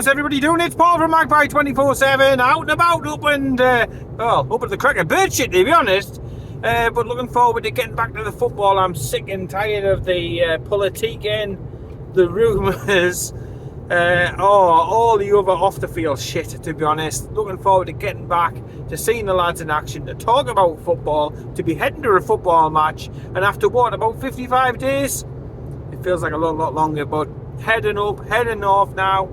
how's everybody doing? It's Paul from Magpie 24/7, out and about up at the crack of bird shit, to be honest. But looking forward to getting back to the football. I'm sick and tired of the politicking, the rumours, all the other off the field shit, to be honest. Looking forward to getting back, to seeing the lads in action, to talk about football, to be heading to a football match, and after what, about 55 days? It feels like a lot longer, but heading north now.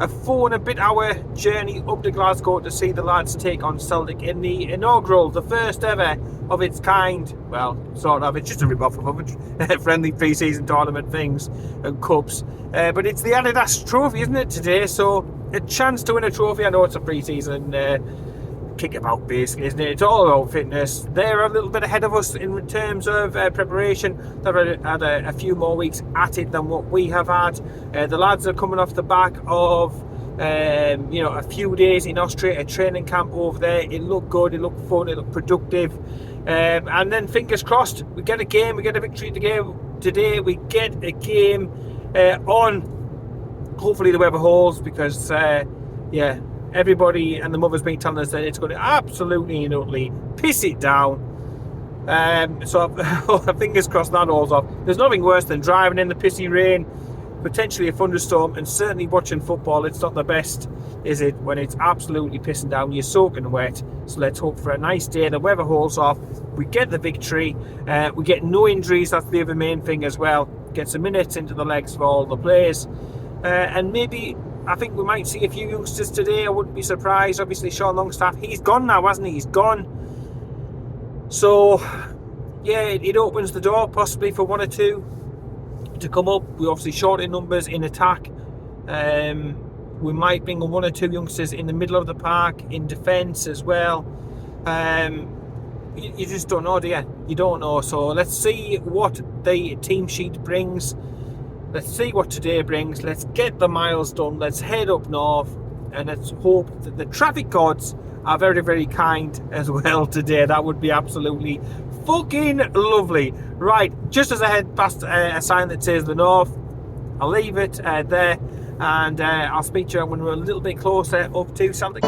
A 4.5 hour journey up to Glasgow to see the lads take on Celtic in the inaugural, the first ever of its kind. Well, sort of, it's just a rip-off of other friendly pre-season tournament things and cups. But it's the Adidas Trophy, isn't it, today? So a chance to win a trophy. I know it's a pre-season kickabout, basically, isn't it? It's all about fitness. They're a little bit ahead of us in terms of preparation. They've had a few more weeks at it than what we have had. The lads are coming off the back of a few days in Austria, a training camp over there. It looked good, it looked fun, it looked productive. And then fingers crossed, we get a game, we get a victory today. We get a game on, hopefully the weather holds, because everybody and the mother's been telling us that it's going to absolutely and utterly piss it down. So fingers crossed that holds off. There's nothing worse than driving in the pissy rain, potentially a thunderstorm, and certainly watching football. It's not the best, is it, when it's absolutely pissing down, you're soaking wet. So let's hope for a nice day. The weather holds off, we get the victory, we get no injuries. That's the other main thing as well. Get some minutes into the legs for all the players, and maybe I think we might see a few youngsters today. I wouldn't be surprised. Obviously Sean Longstaff, he's gone now, hasn't he? He's gone. So yeah, it opens the door possibly for one or two to come up. We're obviously short in numbers in attack. We might bring one or two youngsters in the middle of the park in defence as well. You just don't know, do you? You don't know. So let's see what the team sheet brings. Let's see what today brings. Let's get the miles done. Let's head up north, and let's hope that the traffic gods are very, very kind as well today. That would be absolutely fucking lovely. Right, just as I head past a sign that says the north, I'll leave it there, and I'll speak to you when we're a little bit closer up to Celtic.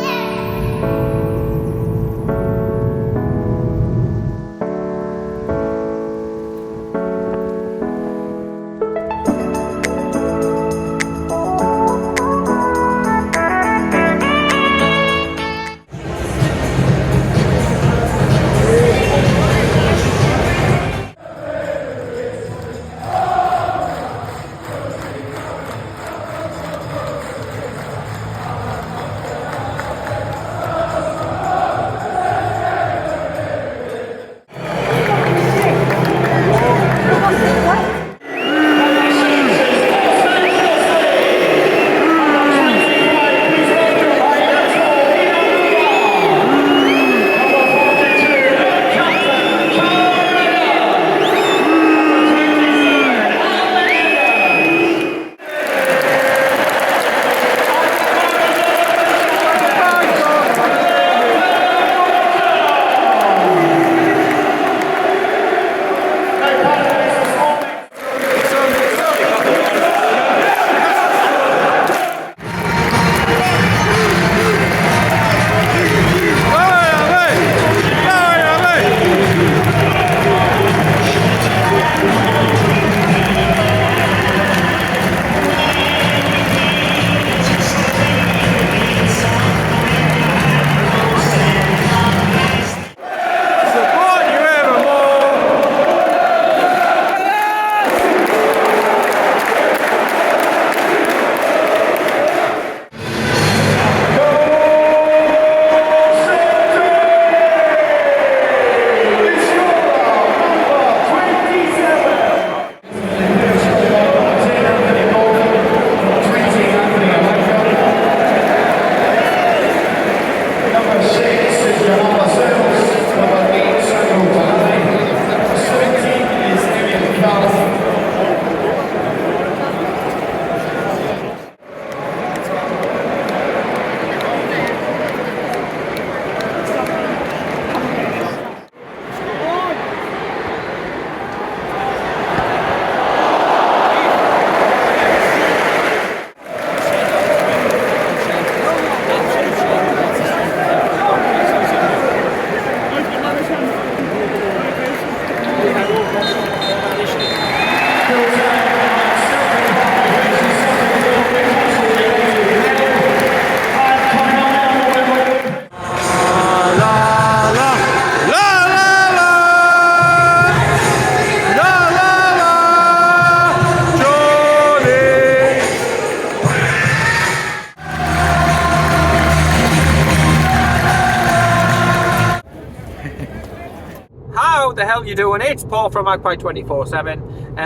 How the hell you doing? It's Paul from Magpie 24/7.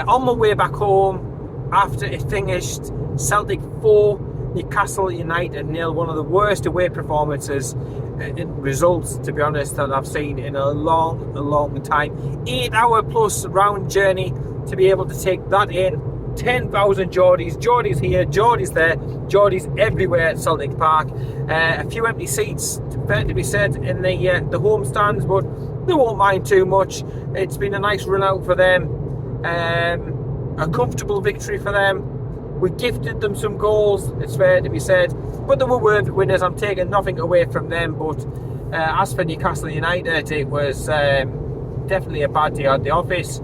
On my way back home after it finished Celtic 4, Newcastle United 0. One of the worst away performances in results, to be honest, that I've seen in a long time. 8-hour plus round journey to be able to take that in. 10,000 Geordies. Geordies here, Geordies there, Geordies everywhere at Celtic Park. A few empty seats, fair to be said, in the home stands, but they won't mind too much. It's been a nice run out for them. A comfortable victory for them. We gifted them some goals, it's fair to be said, but they were worthy winners. I'm taking nothing away from them, but as for Newcastle United, it was definitely a bad day at the office.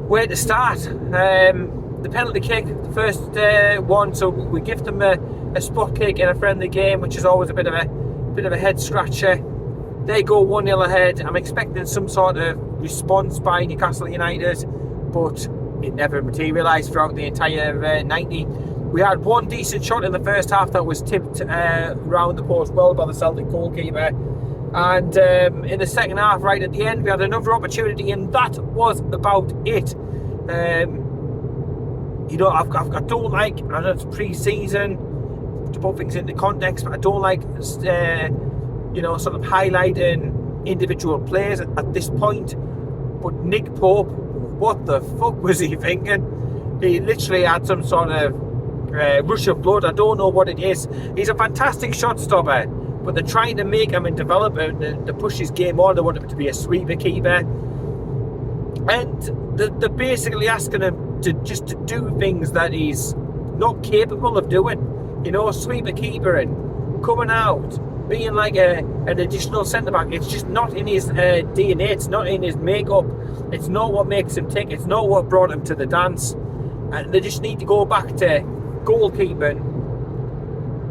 Where to start? The penalty kick, the first one, so we give them a spot kick in a friendly game, which is always a bit of a head scratcher. They go 1-0 ahead. I'm expecting some sort of response by Newcastle United, but it never materialised throughout the entire 90. We had one decent shot in the first half that was tipped around the post well by the Celtic goalkeeper. And in the second half, right at the end, we had another opportunity, and that was about it. I don't like, I know it's pre-season, to put things into context, but I don't like, sort of highlighting individual players at this point. But Nick Pope, what the fuck was he thinking? He literally had some sort of rush of blood. I don't know what it is. He's a fantastic shot stopper, but they're trying to make him and develop him to push his game on. They want him to be a sweeper keeper, and they're basically asking him to do things that he's not capable of doing. Sweeper keeper and coming out, being like an additional centre back. It's just not in his DNA. It's not in his makeup. It's not what makes him tick. It's not what brought him to the dance. And they just need to go back to goalkeeping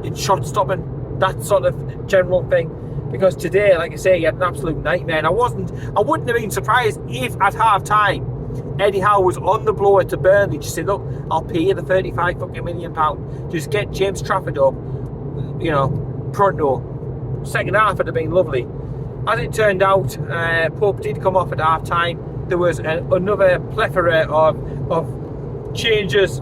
and shot stopping, that sort of general thing. Because today, like I say, he had an absolute nightmare. And I wouldn't have been surprised if at half time Eddie Howe was on the blower to Burnley, just say, look, I'll pay you the £35 million. Just get James Trafford up, pronto. Second half would have been lovely. As it turned out, Pope did come off at half time. There was another plethora of changes,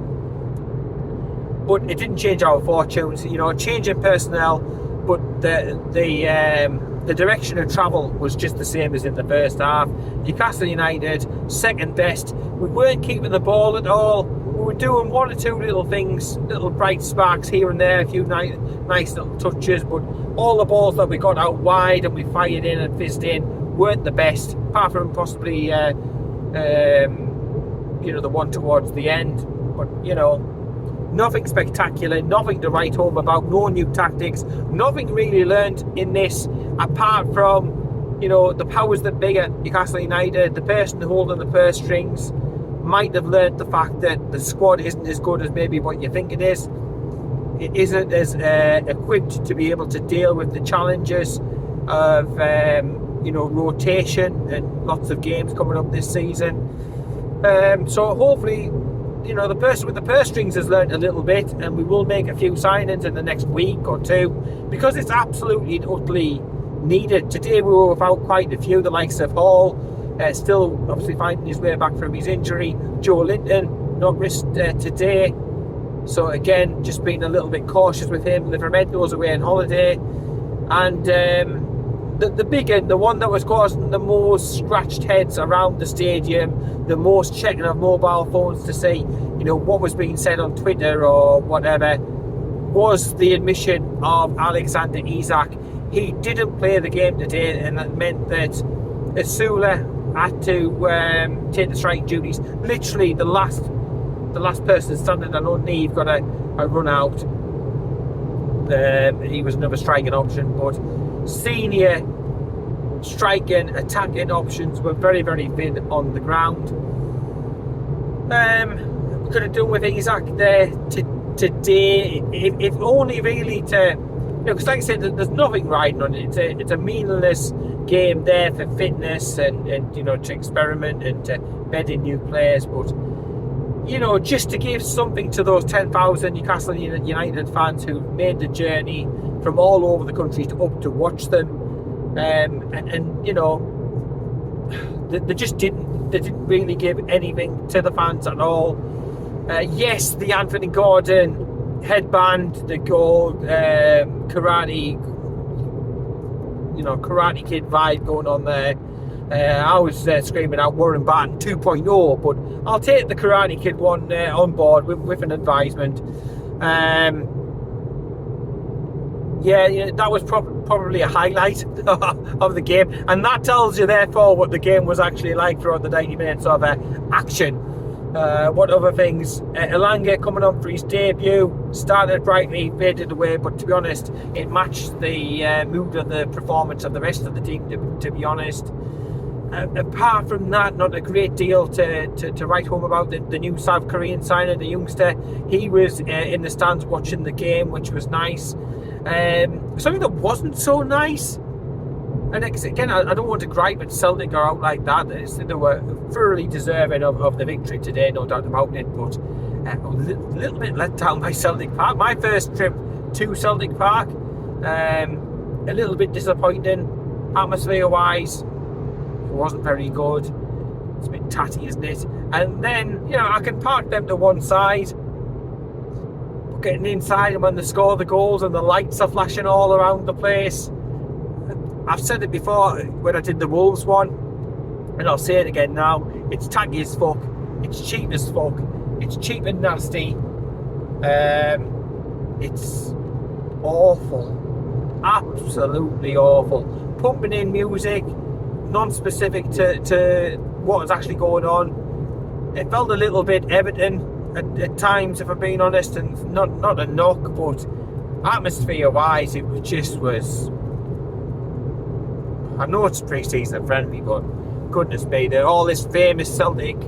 but it didn't change our fortunes. Change in personnel, but the direction of travel was just the same as in the first half. Newcastle United, second best. We weren't keeping the ball at all. We were doing one or two little things, little bright sparks here and there, a few nice little touches, but all the balls that we got out wide and we fired in and fizzed in weren't the best, apart from possibly the one towards the end. But nothing spectacular, nothing to write home about, no new tactics, nothing really learned in this, apart from the powers that be at Newcastle United. The person holding the purse strings might have learned the fact that the squad isn't as good as maybe what you think it is. It isn't as equipped to be able to deal with the challenges of rotation and lots of games coming up this season. So hopefully, the person with the purse strings has learned a little bit, and we will make a few signings in the next week or two, because it's absolutely and utterly needed. Today we were without quite a few, the likes of Hall, still obviously finding his way back from his injury. Joe Linton, not risked today. So again, just being a little bit cautious with him. Livermento's away on holiday. And the big one, the one that was causing the most scratched heads around the stadium, the most checking of mobile phones to see, what was being said on Twitter or whatever, was the admission of Alexander Isak. He didn't play the game today, and that meant that Asula had to take the striking duties. Literally, the last person standing on one knee got a run out. He was another striking option, but senior striking, attacking options were very, very thin on the ground. Could have done with Isak there today, if only really to, because like I said, there's nothing riding on it. It's a meaningless game there for fitness and to experiment and to bed in new players, but just to give something to those 10,000 Newcastle United fans who made the journey from all over the country to watch them, and they just didn't. They didn't really give anything to the fans at all. Yes, the Anthony Gordon headband, the gold karate, Karate Kid vibe going on there. I was screaming out Warren Barton 2.0, but I'll take the Karate Kid one on board with an advisement. Yeah, that was probably a highlight of the game, and that tells you therefore what the game was actually like throughout the 90 minutes of action. What other things? Elanga coming on for his debut, started brightly, faded away, but to be honest, it matched the mood of the performance of the rest of the team, to be honest. Apart from that, not a great deal to write home about. The new South Korean signing, the youngster, he was in the stands watching the game, which was nice. Something that wasn't so nice, and again, I don't want to gripe at Celtic are out like that. They were thoroughly deserving of the victory today, no doubt about it, but a little bit let down by Celtic Park. My first trip to Celtic Park, a little bit disappointing, atmosphere-wise. It wasn't very good. It's a bit tatty, isn't it? And then, I can park them to one side. Getting inside, and when they score the goals and the lights are flashing all around the place. I've said it before when I did the Wolves one, and I'll say it again now. It's tacky as fuck. It's cheap as fuck. It's cheap and nasty. It's awful. Absolutely awful. Pumping in music, non-specific to what was actually going on. It felt a little bit Everton at times, if I'm being honest, and not a knock, but atmosphere-wise, it was. I know it's pre-season friendly, but goodness me, all this famous Celtic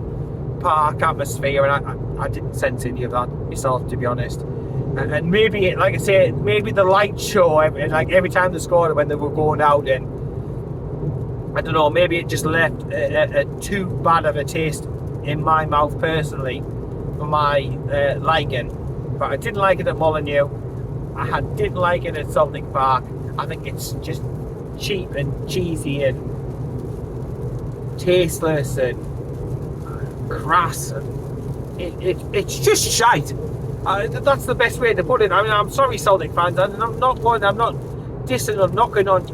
Park atmosphere, and I didn't sense any of that myself, to be honest. And maybe, like I say, maybe the light show, like every time they scored when they were going out, and I don't know, maybe it just left a too bad of a taste in my mouth personally for my liking. But I didn't like it at Molineux. I didn't like it at Celtic Park. I think it's just cheap and cheesy and tasteless and crass, and it's just shite. That's the best way to put it. I mean, I'm sorry, Celtic fans, and I'm not dissing or knocking on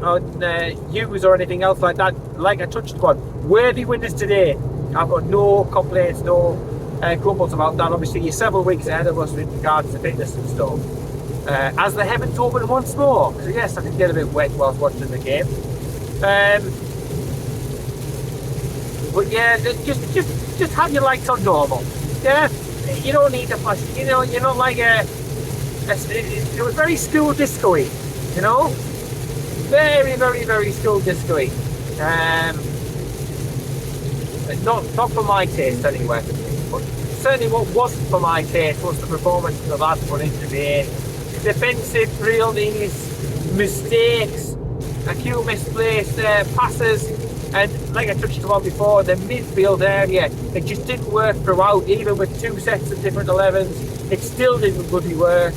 yous or anything else like that. Like I touched upon, worthy winners today. I've got no complaints, no grumbles about that. Obviously, you're several weeks ahead of us with regards to fitness and stuff. As the heavens open once more, because yes, I can get a bit wet whilst watching the game. But yeah, just have your lights on normal. Yeah, you don't need to flash. You're not like it was very school disco-y, very, very, very school disco-y. Not for my taste anyway. But certainly, what wasn't for my taste was the performance of the lads put into the defensive realties, mistakes, a few misplaced passes, and like I touched upon before, the midfield area, it just didn't work throughout. Even with two sets of different 11s, it still didn't really work.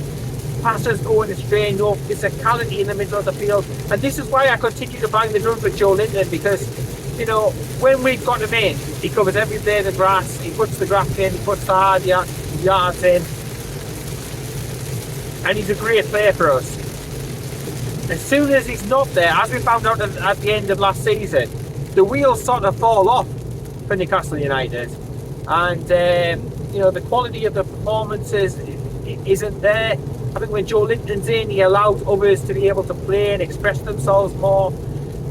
Passes going astray, no physicality in the middle of the field, and this is why I continue to bang the drum for Joe Linton, because when we've got him in, he covers every blade of grass, he puts the graft in, he puts the hard yards in, and he's a great player for us. As soon as he's not there, as we found out at the end of last season, the wheels sort of fall off for Newcastle United, and the quality of the performances isn't there. I think when Joe Linton's in, he allows others to be able to play and express themselves more.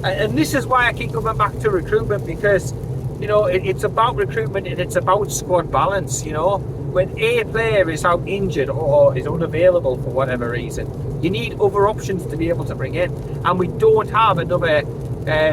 And this is why I keep coming back to recruitment, because it's about recruitment and it's about squad balance. When a player is out injured or is unavailable for whatever reason, you need other options to be able to bring in, and we don't have another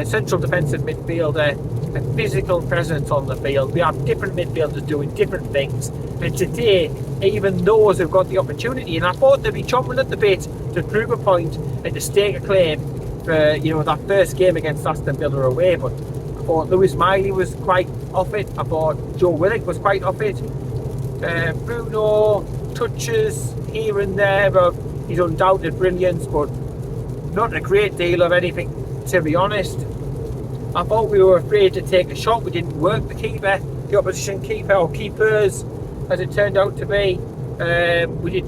central defensive midfielder, a physical presence on the field. We have different midfielders doing different things, and today even those have got the opportunity, and I thought they'd be chomping at the bit to prove a point and to stake a claim for that first game against Aston Villa away. But I thought Lewis Miley was quite off it. I thought Joe Willock was quite off it. Bruno touches here and there of his undoubted brilliance, but not a great deal of anything, to be honest. I thought we were afraid to take a shot. We didn't work the keeper, the opposition keeper or keepers, as it turned out to be. We did,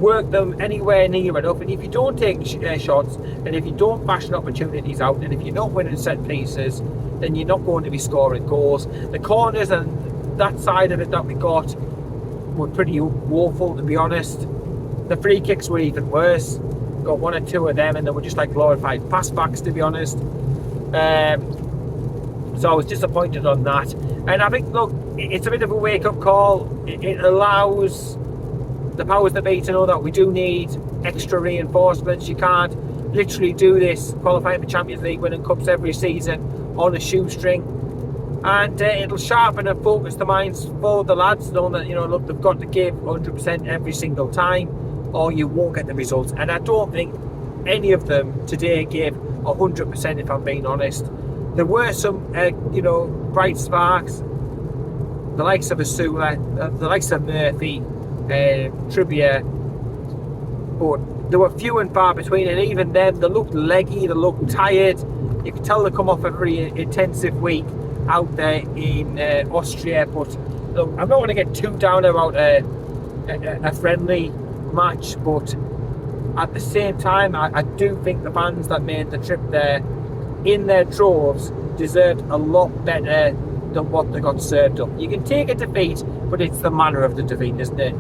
work them anywhere near enough. And if you don't take shots, and if you don't fashion opportunities out, and if you're not winning set pieces, then you're not going to be scoring goals. The corners and that side of it that we got were pretty woeful, to be honest. The free kicks were even worse. Got one or two of them, and they were just like glorified passbacks, to be honest. So I was disappointed on that. And I think, look, it's a bit of a wake-up call. It allows the powers that be to know that we do need extra reinforcements. You can't literally do this, qualifying for Champions League, winning cups every season on a shoestring. And it'll sharpen and focus the minds for the lads, knowing that, look, they've got to give 100% every single time, or you won't get the results. And I don't think any of them today gave 100%, if I'm being honest. There were some, bright sparks. The likes of Asula, the likes of Murphy, Trippier, but there were few and far between. And even them, they looked leggy, they looked tired. You could tell they come off a very intensive week out there in Austria. But look, I'm not going to get too down about a friendly match, but at the same time, I do think the fans that made the trip there in their droves deserved a lot better than what they got served up. You can take a defeat, but it's the manner of the defeat, isn't it?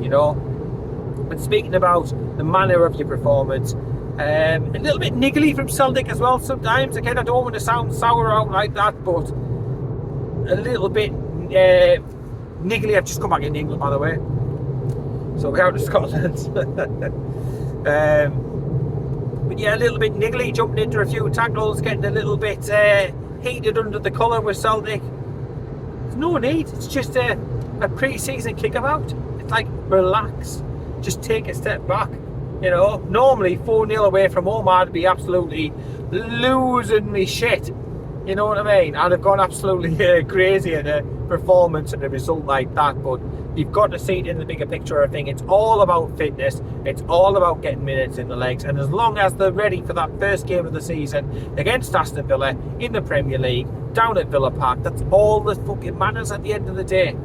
But speaking about the manner of your performance, a little bit niggly from Celtic as well sometimes. Again, I don't want to sound sour out like that, but a little bit niggly. I've just come back in England, by the way, so we're out of Scotland. But yeah, a little bit niggly, jumping into a few tackles, getting a little bit heated under the collar with Celtic. There's no need. It's just a pre-season kickabout. It's like, relax, just take a step back. Normally 4-0 away from home, I'd be absolutely losing me shit. You know what I mean? I'd have gone absolutely crazy at a performance and a result like that. But you've got to see it in the bigger picture. I think it's all about fitness. It's all about getting minutes in the legs. And as long as they're ready for that first game of the season against Aston Villa in the Premier League, down at Villa Park, that's all that fucking matters at the end of the day.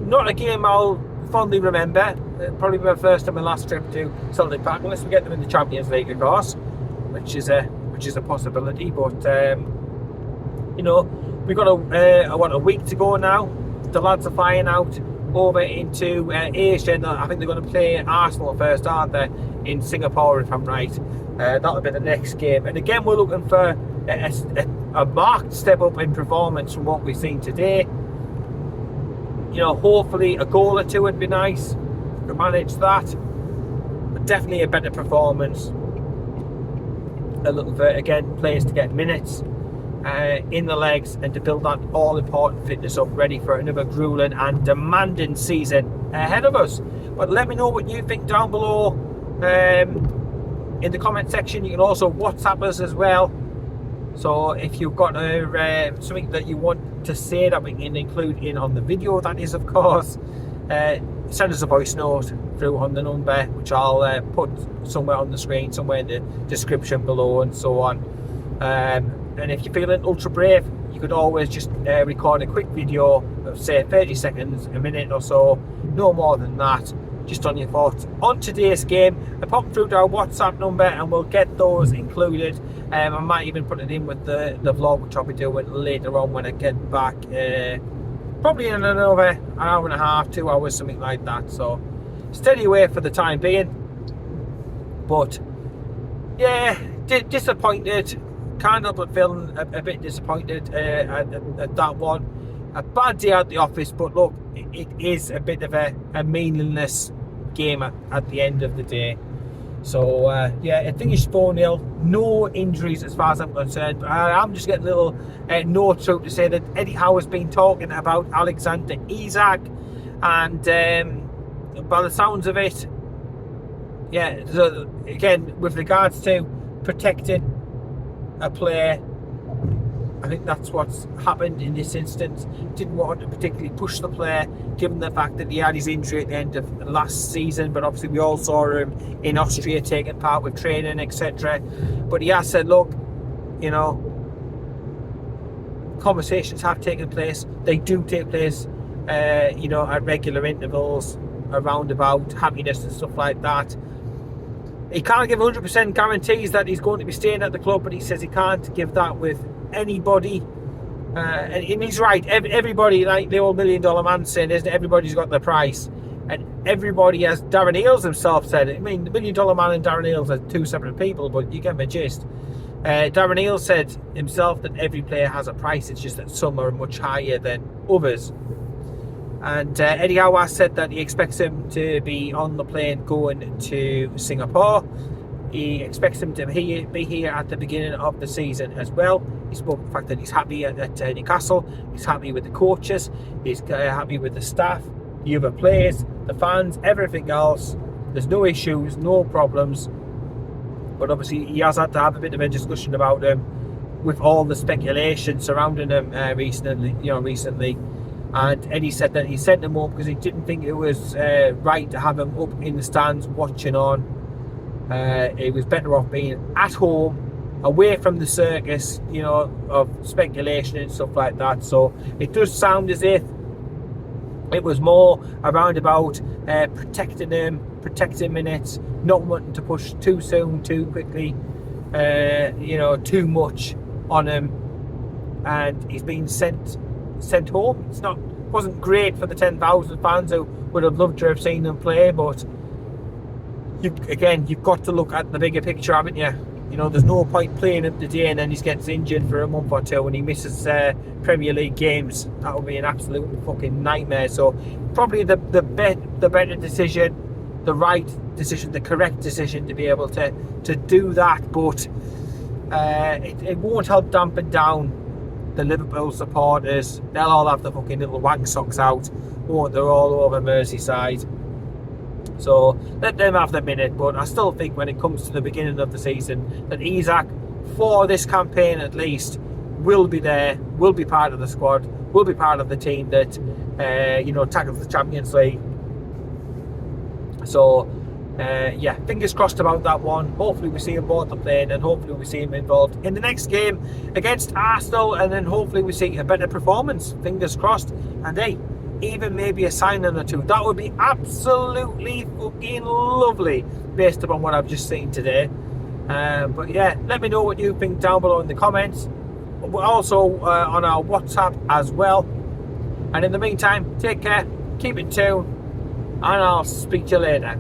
Not a game I'll fondly remember. Probably my first and my last trip to Celtic Park, unless we get them in the Champions League, of course, which is a possibility. But we've got a week to go now. The lads are flying out over into Asia, and I think they're going to play Arsenal first, aren't they, in Singapore, if I'm right. That'll be the next game. And again, we're looking for a marked step up in performance from what we've seen today. Hopefully a goal or two would be nice to manage that. But definitely a better performance. A little bit, again, players to get minutes in the legs and to build that all-important fitness up, ready for another grueling and demanding season ahead of us. But let me know what you think down below in the comment section. You can also WhatsApp us as well. So if you've got something that you want to say that we can include in on the video, that is, of course, send us a voice note through on the number, which I'll put somewhere on the screen, somewhere in the description below, and so on. And if you're feeling ultra brave, you could always just record a quick video of, say, 30 seconds, a minute or so, no more than that, just on your thoughts on today's game, and pop through to our WhatsApp number and we'll get those included. I might even put it in with the vlog, which I'll be doing later on when I get back, probably in another an hour and a half, 2 hours, something like that. So steady away for the time being. But yeah, disappointed, kind of, but feeling a bit disappointed at that one. A bad day at the office, but look, it is a bit of a meaningless game at the end of the day. So yeah, it finished 4-0, no injuries as far as I'm concerned. But I'm just getting a little note out to say that Eddie Howe has been talking about Alexander Isak, and by the sounds of it, yeah, so again, with regards to protecting a player, I think that's what's happened in this instance. Didn't want to particularly push the player, given the fact that he had his injury at the end of last season. But obviously, we all saw him in Austria taking part with training, etc. But he has said, look, you know, conversations have taken place. They do take place, you know, at regular intervals, around about happiness and stuff like that. He can't give 100% guarantees that he's going to be staying at the club, but he says he can't give that with anybody. And he's right. Everybody, like the old $1 million man saying, isn't it? Everybody's got their price. And everybody, as Darren Eales himself said, I mean, the $1 million man and Darren Eales are two separate people, but you get my gist. Darren Eales said himself that every player has a price. It's just that some are much higher than others. And Eddie Howe has said that he expects him to be on the plane going to Singapore. He expects him to be here at the beginning of the season as well. He spoke of the fact that he's happy at Newcastle. He's happy with the coaches. He's happy with the staff, the other players, the fans, everything else. There's no issues, no problems. But obviously, he has had to have a bit of a discussion about him with all the speculation surrounding him recently. And Eddie said that he sent him up because he didn't think it was right to have him up in the stands watching on. It was better off being at home, away from the circus, you know, of speculation and stuff like that. So it does sound as if it was more around about protecting minutes, not wanting to push too soon, too quickly, you know, too much on him. And he's been sent home. Wasn't great for the 10,000 fans who would have loved to have seen him play, but you've got to look at the bigger picture, haven't you? You know, there's no point playing him today and then he gets injured for a month or two and he misses Premier League games. That would be an absolute fucking nightmare. So probably the better decision, the right decision, the correct decision to be able to do that, but it won't help dampen down the Liverpool supporters. They'll all have the fucking little wank socks out, won't they? They're all over Merseyside. So let them have the minute, but I still think when it comes to the beginning of the season that Isak, for this campaign at least, will be there, will be part of the squad, will be part of the team that you know, tackles the Champions League. So yeah, fingers crossed about that one. Hopefully we see him both the plane, and hopefully we see him involved in the next game against Arsenal, and then hopefully we see a better performance. Fingers crossed. And hey, even maybe a signing or two. That would be absolutely fucking lovely based upon what I've just seen today. But yeah, let me know what you think down below in the comments. We're also on our WhatsApp as well. And in the meantime, take care, keep it tuned, and I'll speak to you later.